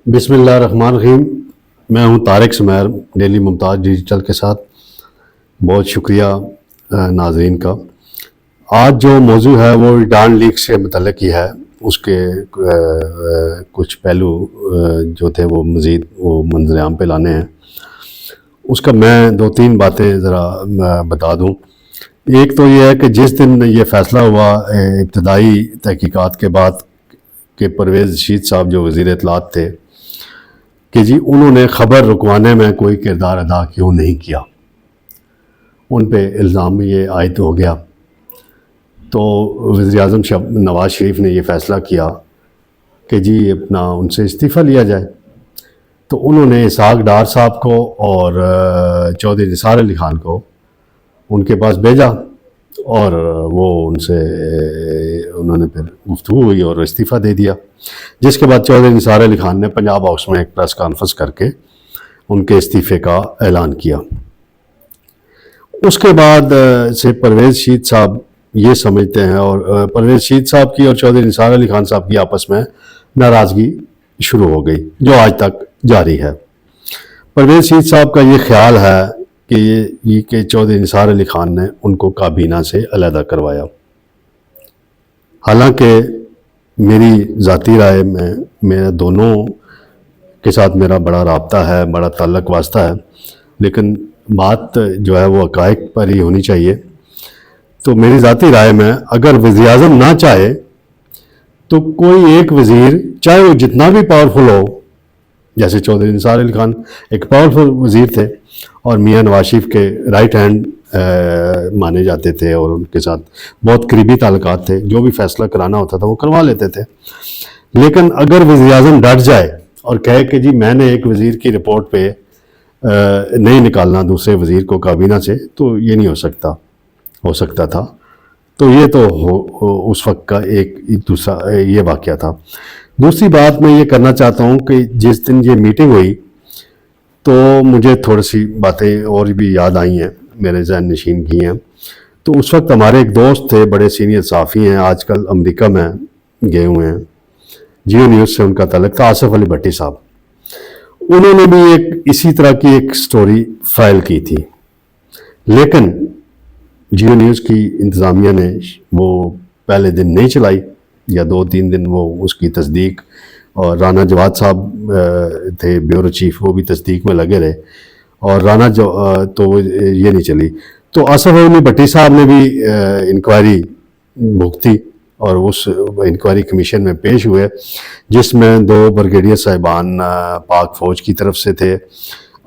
بسم اللہ الرحمن الرحیم۔ میں ہوں طارق سمیر، ڈیلی ممتاز ڈیجیٹل کے ساتھ۔ بہت شکریہ ناظرین کا۔ آج جو موضوع ہے وہ ڈان لیگ سے متعلق ہی ہے۔ اس کے کچھ پہلو جو تھے وہ مزید منظر عام پہ لانے ہیں۔ اس کا میں دو تین باتیں ذرا بتا دوں۔ ایک تو یہ ہے کہ جس دن یہ فیصلہ ہوا ابتدائی تحقیقات کے بعد کہ پرویز رشید صاحب جو وزیر اطلاعات تھے کہ جی انہوں نے خبر رکوانے میں کوئی کردار ادا کیوں نہیں کیا، ان پہ الزام یہ عائد ہو گیا، تو وزیر اعظم نواز شریف نے یہ فیصلہ کیا کہ جی اپنا ان سے استعفیٰ لیا جائے۔ تو انہوں نے اسحاق ڈار صاحب کو اور چودھری نثار علی خان کو ان کے پاس بھیجا، اور وہ انہوں نے پھر گفتگو ہوئی اور استعفیٰ دے دیا، جس کے بعد چودھری نثار علی خان نے پنجاب ہاؤس میں ایک پریس کانفرنس کر کے ان کے استعفے کا اعلان کیا۔ اس کے بعد سے پرویز رشید صاحب یہ سمجھتے ہیں، اور پرویز رشید صاحب کی اور چودھری نثار علی خان صاحب کی آپس میں ناراضگی شروع ہو گئی جو آج تک جاری ہے۔ پرویز رشید صاحب کا یہ خیال ہے کہ چودھری نثار علی خان نے ان کو کابینہ سے علیحدہ کروایا، حالانکہ میری ذاتی رائے میں میرے دونوں کے ساتھ میرا بڑا رابطہ ہے، بڑا تعلق واسطہ ہے، لیکن بات جو ہے وہ حقائق پر ہی ہونی چاہیے۔ تو میری ذاتی رائے میں اگر وزیر اعظم نہ چاہے تو کوئی ایک وزیر، چاہے وہ جتنا بھی پاورفل ہو، جیسے چودھری نثار علی خان ایک پاورفل وزیر تھے اور میاں نواز شریف کے رائٹ ہینڈ مانے جاتے تھے اور ان کے ساتھ بہت قریبی تعلقات تھے، جو بھی فیصلہ کرانا ہوتا تھا وہ کروا لیتے تھے، لیکن اگر وزیر اعظم ڈٹ جائے اور کہے کہ جی میں نے ایک وزیر کی رپورٹ پہ نہیں نکالنا دوسرے وزیر کو کابینہ سے، تو یہ نہیں ہو سکتا تھا۔ تو یہ تو اس وقت کا ایک دوسرا یہ واقعہ تھا۔ دوسری بات میں یہ کرنا چاہتا ہوں کہ جس دن یہ میٹنگ ہوئی تو مجھے تھوڑی سی باتیں اور بھی یاد آئی ہیں، میرے ذہن نشین کی ہیں۔ تو اس وقت ہمارے ایک دوست تھے، بڑے سینئر صحافی ہیں، آج کل امریکہ میں گئے ہوئے ہیں، جیو نیوز سے ان کا تعلق تھا، آصف علی بھٹی صاحب۔ انہوں نے بھی اسی طرح کی ایک سٹوری فائل کی تھی، لیکن جیو نیوز کی انتظامیہ نے وہ پہلے دن نہیں چلائی، یا 2-3 دن وہ اس کی تصدیق، اور رانا جواد صاحب تھے بیورو چیف، وہ بھی تصدیق میں لگے رہے، اور تو یہ نہیں چلی۔ تو آصف علی بھٹی صاحب نے بھی انکوائری بھگتی اور اس انکوائری کمیشن میں پیش ہوئے، جس میں 2 بریگیڈیئر صاحبان پاک فوج کی طرف سے تھے،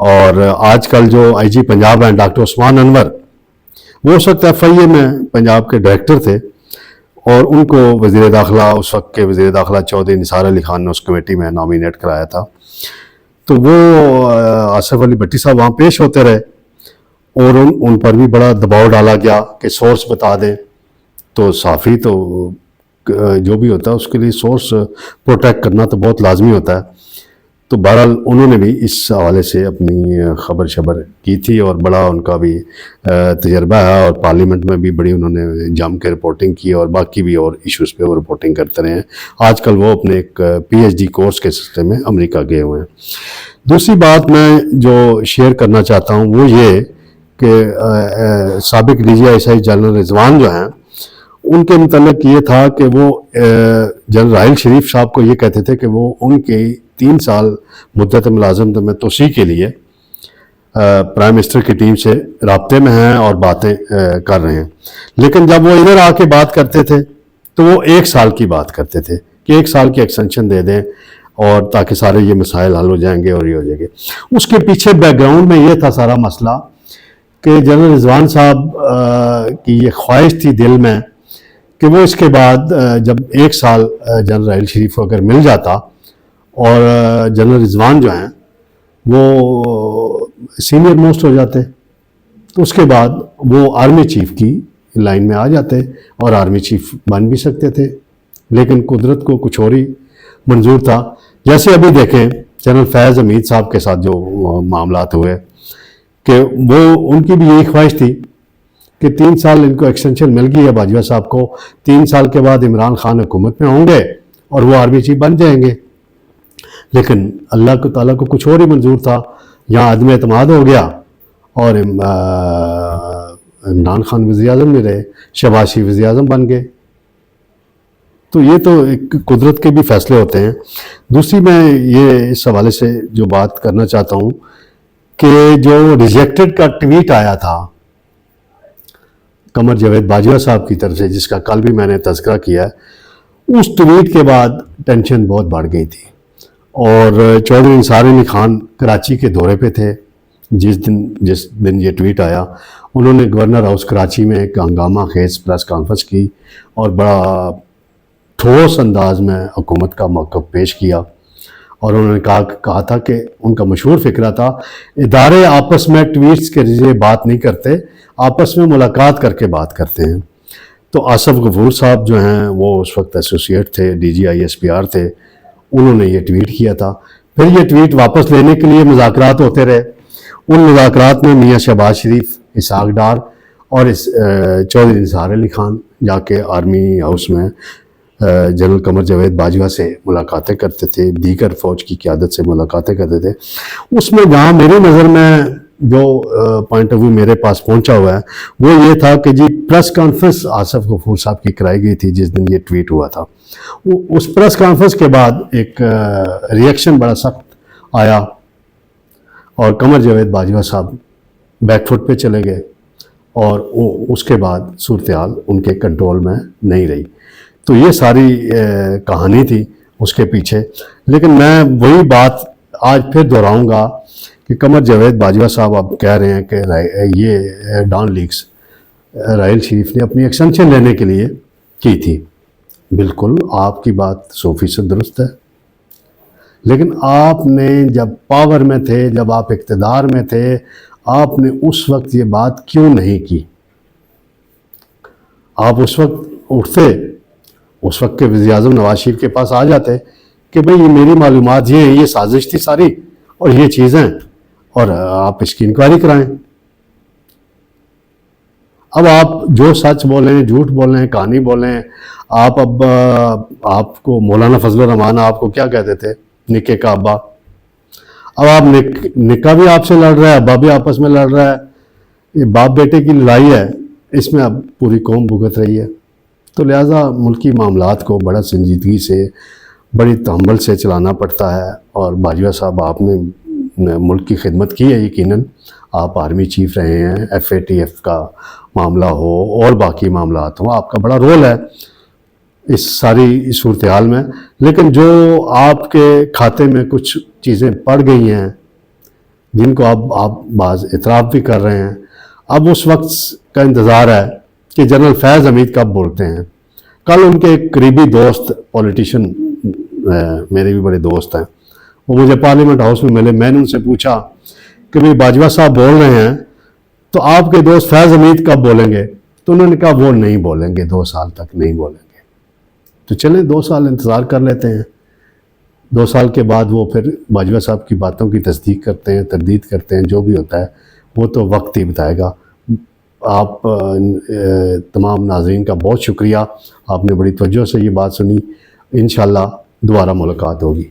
اور آج کل جو آئی جی پنجاب ہیں ڈاکٹر عثمان انور، وہ اس وقت FIA میں پنجاب کے ڈائریکٹر تھے، اور ان کو وزیر داخلہ، اس وقت کے وزیر داخلہ چودھری نثار علی خان نے اس کمیٹی میں نامینیٹ کرایا تھا۔ تو وہ آصف علی بھٹی صاحب وہاں پیش ہوتے رہے، اور ان پر بھی بڑا دباؤ ڈالا گیا کہ سورس بتا دیں۔ تو صحافی تو جو بھی ہوتا ہے اس کے لیے سورس پروٹیکٹ کرنا تو بہت لازمی ہوتا ہے۔ تو بہرحال انہوں نے بھی اس حوالے سے اپنی خبر شبر کی تھی، اور بڑا ان کا بھی تجربہ ہے، اور پارلیمنٹ میں بھی بڑی انہوں نے جم کے رپورٹنگ کی، اور باقی بھی اور ایشوز پہ وہ رپورٹنگ کرتے رہے ہیں۔ آج کل وہ اپنے ایک PhD کورس کے سلسلے میں امریکہ گئے ہوئے ہیں۔ دوسری بات میں جو شیئر کرنا چاہتا ہوں وہ یہ کہ سابق DGI جنرل رضوان جو ہیں، ان کے متعلق یہ تھا کہ وہ جنرل راحیل شریف صاحب کو یہ کہتے تھے کہ وہ ان کی 3 سال مدت ملازمت میں توسیع کے لیے پرائم منسٹر کی ٹیم سے رابطے میں ہیں اور باتیں کر رہے ہیں، لیکن جب وہ ادھر آ کے بات کرتے تھے تو وہ 1 سال کی بات کرتے تھے کہ 1 سال کی ایکسٹینشن دے دیں، اور تاکہ سارے یہ مسائل حل ہو جائیں گے اور یہ ہو جائے گے۔ اس کے پیچھے بیک گراؤنڈ میں یہ تھا سارا مسئلہ کہ جنرل رضوان صاحب کی یہ خواہش تھی دل میں کہ وہ اس کے بعد جب 1 سال جنرل راحیل شریف کو اگر مل جاتا، اور جنرل رضوان جو ہیں وہ سینئر موسٹ ہو جاتے، تو اس کے بعد وہ آرمی چیف کی لائن میں آ جاتے اور آرمی چیف بن بھی سکتے تھے، لیکن قدرت کو کچھ اور ہی منظور تھا۔ جیسے ابھی دیکھیں جنرل فیض حمید صاحب کے ساتھ جو معاملات ہوئے کہ وہ ان کی بھی یہی خواہش تھی کہ 3 سال ان کو ایکسٹینشن مل گئی ہے باجوہ صاحب کو، 3 سال کے بعد عمران خان حکومت میں ہوں گے اور وہ آرمی چیف بن جائیں گے، لیکن اللہ کو تعالیٰ کو کچھ اور ہی منظور تھا. یہاں عدم اعتماد ہو گیا اور عمران خان وزیر اعظم نہیں رہے, شہباز شریف وزیر اعظم بن گئے. تو یہ تو ایک قدرت کے بھی فیصلے ہوتے ہیں. دوسری میں یہ اس حوالے سے جو بات کرنا چاہتا ہوں کہ جو ریجیکٹڈ کا ٹویٹ آیا تھا قمر جاوید باجوہ صاحب کی طرف سے, جس کا کل بھی میں نے تذکرہ کیا ہے, اس ٹویٹ کے بعد ٹینشن بہت بڑھ گئی تھی. اور چودھری نثار علی خان کراچی کے دورے پہ تھے جس دن یہ ٹویٹ آیا. انہوں نے گورنر ہاؤس کراچی میں ایک ہنگامہ خیز پریس کانفرنس کی اور بڑا ٹھوس انداز میں حکومت کا موقف پیش کیا. اور انہوں نے کہا تھا کہ ان کا مشہور فقرہ تھا, ادارے آپس میں ٹویٹس کے ذریعے بات نہیں کرتے, آپس میں ملاقات کر کے بات کرتے ہیں. تو آصف غفور صاحب جو ہیں وہ اس وقت ایسوسیٹ تھے, D G I S P R تھے, انہوں نے یہ ٹویٹ کیا تھا. پھر یہ ٹویٹ واپس لینے کے لیے مذاکرات ہوتے رہے. ان مذاکرات میں میاں شہباز شریف, اسحاق ڈار اور چودھری نثار علی خان جا کے آرمی ہاؤس میں جنرل قمر جاوید باجوہ سے ملاقاتیں کرتے تھے, دیگر فوج کی قیادت سے ملاقاتیں کرتے تھے. اس میں جہاں میری نظر میں جو پوائنٹ آف ویو میرے پاس پہنچا ہوا ہے وہ یہ تھا کہ جی پریس کانفرنس آصف غفور صاحب کی کرائی گئی تھی جس دن یہ ٹویٹ ہوا تھا. اس پریس کانفرنس کے بعد ایک ریئیکشن بڑا سخت آیا اور قمر جاوید باجوہ صاحب بیک فٹ پہ چلے گئے اور اس کے بعد صورتحال ان کے کنٹرول میں نہیں رہی. تو یہ ساری کہانی تھی اس کے پیچھے. لیکن میں وہی بات آج پھر دہراؤں گا کہ قمر جاوید باجوہ صاحب اب کہہ رہے ہیں کہ یہ ڈان لیکس راحیل شریف نے اپنی ایکسٹینشن لینے کے لیے کی تھی. بالکل آپ کی بات 100% درست ہے, لیکن آپ نے جب پاور میں تھے, جب آپ اقتدار میں تھے, آپ نے اس وقت یہ بات کیوں نہیں کی؟ آپ اس وقت اٹھتے, اس وقت کے وزیر اعظم نواز شریف کے پاس آ جاتے کہ بھئی یہ میری معلومات یہ ہیں, یہ سازش تھی ساری اور یہ چیزیں, اور آپ اس کی انکوائری کرائیں. اب آپ جو سچ بولیں, جھوٹ بولیں, کہانی بولیں. آپ اب آپ کو مولانا فضل الرحمان آپ کو کیا کہتے تھے, نکے کا ابا. اب آپ نکا بھی آپ سے لڑ رہا ہے, ابا بھی آپس میں لڑ رہا ہے. یہ باپ بیٹے کی لڑائی ہے, اس میں اب پوری قوم بھگت رہی ہے. تو لہٰذا ملکی معاملات کو بڑا سنجیدگی سے, بڑی تحمل سے چلانا پڑتا ہے. اور باجوہ صاحب آپ نے ملک کی خدمت کی ہے, یقیناً آپ آرمی چیف رہے ہیں, ایف اے ٹی ایف کا معاملہ ہو اور باقی معاملات ہوں, آپ کا بڑا رول ہے اس ساری صورتحال میں. لیکن جو آپ کے کھاتے میں کچھ چیزیں پڑ گئی ہیں جن کو آپ بعض اعتراف بھی کر رہے ہیں, اب اس وقت کا انتظار ہے کہ جنرل فیض حمید کب بولتے ہیں. کل ان کے ایک قریبی دوست پولیٹیشین, میرے بھی بڑے دوست ہیں, وہ مجھے پارلیمنٹ ہاؤس میں ملے. میں نے ان سے پوچھا کہ بھئی باجوہ صاحب بول رہے ہیں تو آپ کے دوست فیض حمید کب بولیں گے؟ تو انہوں نے کہا وہ نہیں بولیں گے, 2 سال تک نہیں بولیں گے. تو چلیں 2 سال انتظار کر لیتے ہیں. 2 سال کے بعد وہ پھر باجوہ صاحب کی باتوں کی تصدیق کرتے ہیں, تردید کرتے ہیں, جو بھی ہوتا ہے وہ تو وقت ہی بتائے گا. آپ تمام ناظرین کا بہت شکریہ, آپ نے بڑی توجہ سے یہ بات سنی. انشاءاللہ دوبارہ ملاقات ہوگی.